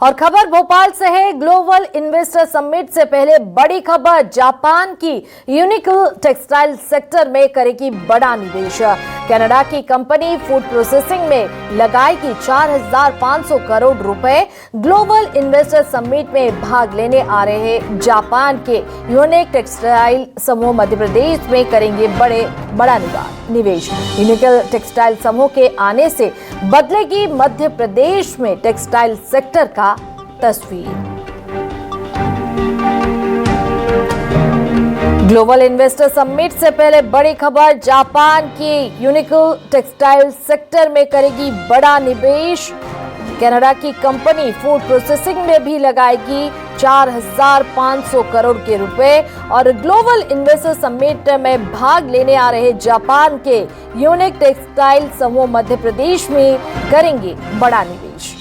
और खबर भोपाल से है। ग्लोबल इन्वेस्टर समिट से पहले बड़ी खबर, जापान की यूनिकल टेक्सटाइल सेक्टर में करेगी बड़ा निवेश। कनाडा की कंपनी फूड प्रोसेसिंग में लगाएगी 4,500 करोड़ रुपए। ग्लोबल इन्वेस्टर समिट में भाग लेने आ रहे जापान के यूनिक टेक्सटाइल समूह मध्य प्रदेश में करेंगे बड़ा निवेश। यूनिकल टेक्सटाइल समूह के आने से बदलेगी मध्य प्रदेश में टेक्सटाइल सेक्टर का तस्वीर। ग्लोबल इन्वेस्टर समिट से पहले बड़ी खबर, जापान की यूनिकल टेक्सटाइल सेक्टर में करेगी बड़ा निवेश। कनाडा की कंपनी फूड प्रोसेसिंग में भी लगाएगी 4,500 करोड़ के रुपए। और ग्लोबल इन्वेस्टर समिट में भाग लेने आ रहे जापान के यूनिक टेक्सटाइल समूह मध्य प्रदेश में करेंगे बड़ा निवेश।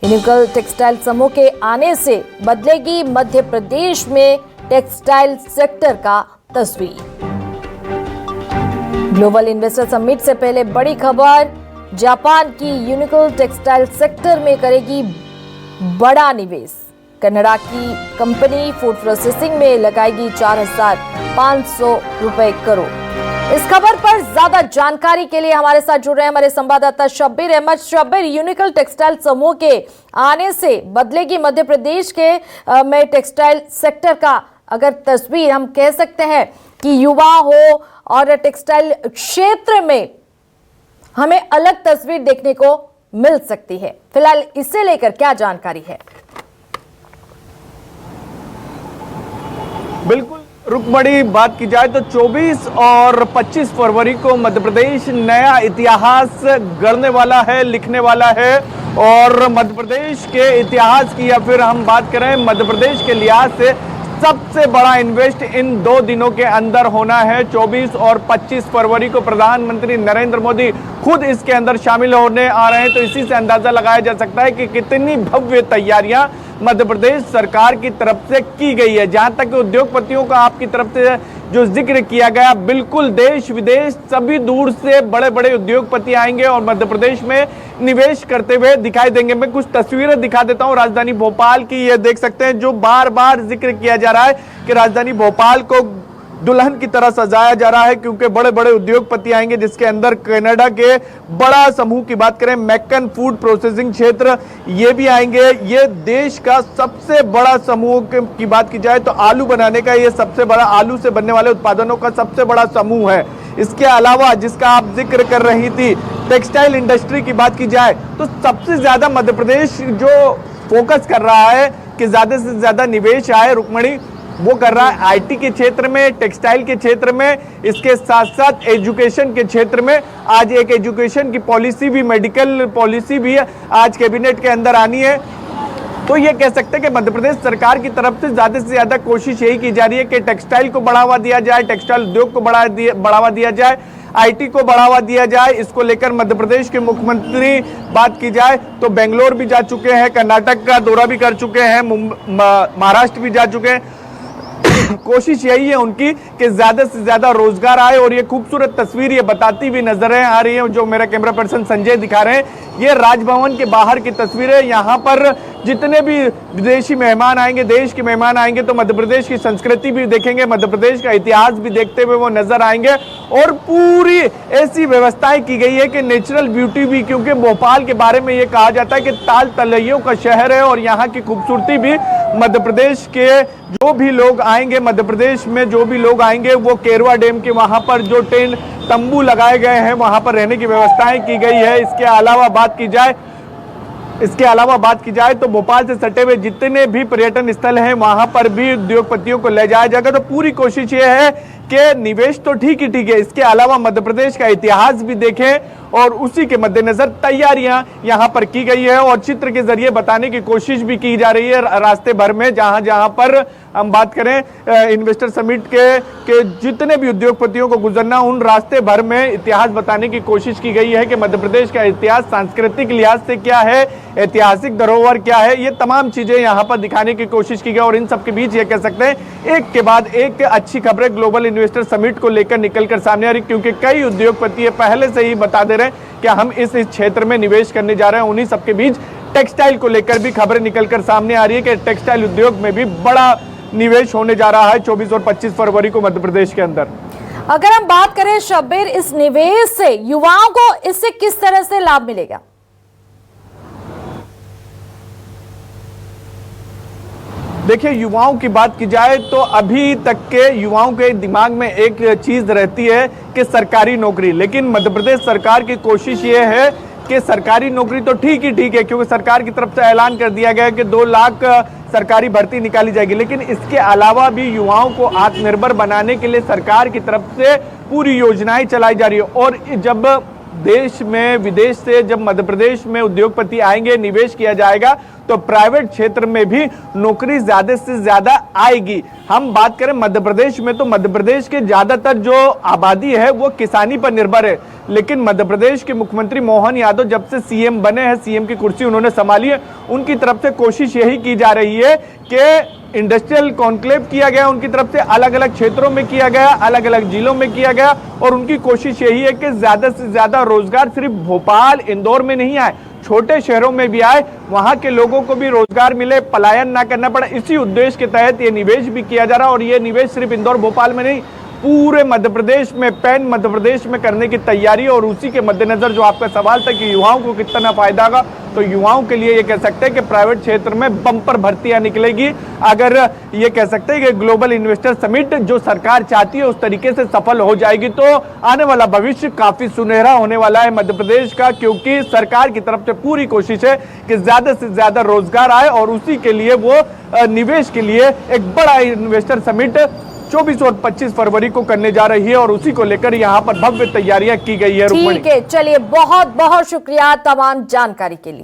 यूनिकल टेक्सटाइल समूह के आने से बदलेगी मध्य प्रदेश में टेक्सटाइल सेक्टर का तस्वीर। ग्लोबल इन्वेस्टर समिट से पहले बड़ी खबर, जापान की यूनिकल टेक्सटाइल सेक्टर में करेगी बड़ा निवेश। कनाडा की कंपनी फूड प्रोसेसिंग में लगाएगी 4,500 करोड़। इस खबर पर ज्यादा जानकारी के लिए हमारे साथ जुड़ रहे हैं हमारे संवाददाता शब्बीर अहमद। शब्बीर, यूनिकल टेक्सटाइल समूह के आने से बदलेगी मध्य प्रदेश के में टेक्सटाइल सेक्टर का अगर तस्वीर हम कह सकते हैं कि युवा हो और टेक्सटाइल क्षेत्र में हमें अलग तस्वीर देखने को मिल सकती है। फिलहाल इसे लेकर क्या जानकारी है? बिल्कुल रुकमणी, बात की जाए तो 24 और 25 फरवरी को मध्य प्रदेश नया इतिहास गढ़ने वाला है, लिखने वाला है। और मध्य प्रदेश के इतिहास की या फिर हम बात करें मध्य प्रदेश के लिहाज से सबसे बड़ा इन्वेस्ट इन 2 दिनों के अंदर होना है। 24 और 25 फरवरी को प्रधानमंत्री नरेंद्र मोदी खुद इसके अंदर शामिल होने आ रहे हैं। तो इसी से अंदाजा लगाया जा सकता है कि कितनी भव्य तैयारियां मध्य प्रदेश सरकार की तरफ से की गई है। जहां तक उद्योगपतियों का आपकी तरफ से जो जिक्र किया गया, बिल्कुल देश विदेश सभी दूर से बड़े बड़े उद्योगपति आएंगे और मध्य प्रदेश में निवेश करते हुए दिखाई देंगे। मैं कुछ तस्वीरें दिखा देता हूं राजधानी भोपाल की। ये देख सकते हैं, जो बार बार जिक्र किया जा रहा है कि राजधानी भोपाल को दुल्हन की तरह सजाया जा रहा है, क्योंकि बड़े बड़े उद्योगपति आएंगे, जिसके अंदर कनाडा के बड़ा समूह की बात करें, मैकन फूड प्रोसेसिंग क्षेत्र, ये भी आएंगे। ये देश का सबसे बड़ा समूह की बात की जाए तो आलू बनाने का, ये सबसे बड़ा आलू से बनने वाले उत्पादनों का सबसे बड़ा समूह है। इसके अलावा जिसका आप जिक्र कर रही थी, टेक्सटाइल इंडस्ट्री की बात की जाए तो सबसे ज्यादा मध्य प्रदेश जो फोकस कर रहा है कि ज्यादा से ज्यादा निवेश आए, रुकमणी, वो कर रहा है आईटी के क्षेत्र में, टेक्सटाइल के क्षेत्र में, इसके साथ साथ एजुकेशन के क्षेत्र में। आज एक एजुकेशन की पॉलिसी भी, मेडिकल पॉलिसी भी आज कैबिनेट के अंदर आनी है। तो ये कह सकते हैं कि मध्य प्रदेश सरकार की तरफ से ज्यादा कोशिश यही की जा रही है कि टेक्सटाइल को बढ़ावा दिया जाए, टेक्सटाइल उद्योग को बढ़ावा दिया जाए, आईटी को बढ़ावा दिया जाए। इसको लेकर मध्य प्रदेश के मुख्यमंत्री बात की जाए तो बेंगलोर भी जा चुके हैं, कर्नाटक का दौरा भी कर चुके हैं, महाराष्ट्र भी जा चुके हैं। कोशिश यही है उनकी कि ज्यादा से ज्यादा रोजगार आए। और ये खूबसूरत तस्वीर ये बताती भी नजर आ रही है, जो मेरा कैमरा पर्सन संजय दिखा रहे हैं। ये राजभवन के बाहर की तस्वीर है। यहाँ पर जितने भी विदेशी मेहमान आएंगे, देश के मेहमान आएंगे, तो मध्य प्रदेश की संस्कृति भी देखेंगे, मध्य प्रदेश का इतिहास भी देखते हुए वो नजर आएंगे। और पूरी ऐसी व्यवस्थाएं की गई है कि नेचुरल ब्यूटी भी, क्योंकि भोपाल के बारे में ये कहा जाता है कि ताल तलैयों का शहर है। और यहाँ की खूबसूरती भी मध्य प्रदेश के जो भी लोग आएंगे, मध्य प्रदेश में जो भी लोग आएंगे, वो केरवा डैम के वहां पर जो टेंट तंबू लगाए गए हैं, वहां पर रहने की व्यवस्थाएं की गई है। इसके अलावा बात की जाए तो भोपाल से सटे हुए जितने भी पर्यटन स्थल हैं, वहां पर भी उद्योगपतियों को ले जाया जाएगा। तो पूरी कोशिश ये है कि निवेश तो ठीक है, इसके अलावा मध्य प्रदेश का इतिहास भी देखें और उसी के मद्देनजर तैयारियां यहां पर की गई है और चित्र के जरिए बताने की कोशिश भी की जा रही है रास्ते भर में। जहां पर हम बात करें इन्वेस्टर समिट के जितने भी उद्योगपतियों को गुजरना, उन रास्ते भर में इतिहास बताने की कोशिश की गई है कि मध्य प्रदेश का इतिहास सांस्कृतिक लिहाज से क्या है, ऐतिहासिक धरोहर क्या है, ये तमाम चीजें यहाँ पर दिखाने की कोशिश की गई। और इन सबके बीच ये कह सकते हैं एक के बाद एक अच्छी खबरें ग्लोबल इन्वेस्टर समिट को लेकर निकलकर सामने आ रही, क्योंकि कई उद्योगपति पहले से ही बता दे रहे हैं कि हम इस क्षेत्र में निवेश करने जा रहे हैं। उन्हीं सबके बीच टेक्सटाइल को लेकर भी खबरें निकलकर सामने आ रही है कि टेक्सटाइल उद्योग में भी बड़ा निवेश होने जा रहा है 24 और 25 फरवरी को मध्य प्रदेश के अंदर। अगर हम बात करें शब्बीर, इस निवेश से युवाओं को इससे किस तरह से लाभ मिलेगा? देखिए, युवाओं की बात की जाए तो अभी तक के युवाओं के दिमाग में एक चीज रहती है कि सरकारी नौकरी, लेकिन मध्य प्रदेश सरकार की कोशिश ये है कि सरकारी नौकरी तो ठीक है, क्योंकि सरकार की तरफ से ऐलान कर दिया गया है कि 2 लाख सरकारी भर्ती निकाली जाएगी, लेकिन इसके अलावा भी युवाओं को आत्मनिर्भर बनाने के लिए सरकार की तरफ से पूरी योजनाएं चलाई जा रही है। और जब देश में विदेश से जब मध्य प्रदेश में उद्योगपति आएंगे, निवेश किया जाएगा, तो प्राइवेट क्षेत्र में भी नौकरी ज्यादा से ज्यादा आएगी। हम बात करें मध्य प्रदेश में, तो मध्य प्रदेश के ज्यादातर जो आबादी है वो किसानी पर निर्भर है, लेकिन मध्य प्रदेश के मुख्यमंत्री मोहन यादव जब से सीएम बने हैं, सीएम की कुर्सी उन्होंने संभाली है, उनकी तरफ से कोशिश यही की जा रही है कि इंडस्ट्रियल कॉन्क्लेव किया गया, उनकी तरफ से अलग अलग क्षेत्रों में किया गया, अलग अलग जिलों में किया गया, और उनकी कोशिश यही है कि ज्यादा से ज्यादा रोजगार सिर्फ भोपाल इंदौर में नहीं आए, छोटे शहरों में भी आए, वहां के लोगों को भी रोजगार मिले, पलायन ना करना पड़े। इसी उद्देश्य के तहत ये निवेश भी किया जा रहा है, और ये निवेश सिर्फ इंदौर भोपाल में नहीं, पूरे मध्य प्रदेश में, पैन मध्य प्रदेश में करने की तैयारी है। और उसी के मद्देनजर जो आपका सवाल था कि युवाओं को कितना फायदा होगा, तो युवाओं के लिए ये कह सकते हैं कि प्राइवेट क्षेत्र में बम्पर भर्तियां निकलेगी। अगर ये कह सकते हैं कि ग्लोबल इन्वेस्टर समिट जो सरकार चाहती है उस तरीके से सफल हो जाएगी, तो आने वाला भविष्य काफी सुनहरा होने वाला है मध्य प्रदेश का, क्योंकि सरकार की तरफ से पूरी कोशिश है कि ज्यादा से ज्यादा रोजगार आए, और उसी के लिए वो निवेश के लिए एक बड़ा इन्वेस्टर समिट 24 और 25 फरवरी को करने जा रही है, और उसी को लेकर यहाँ पर भव्य तैयारियां की गई है। ठीक है, चलिए, बहुत बहुत शुक्रिया तमाम जानकारी के लिए।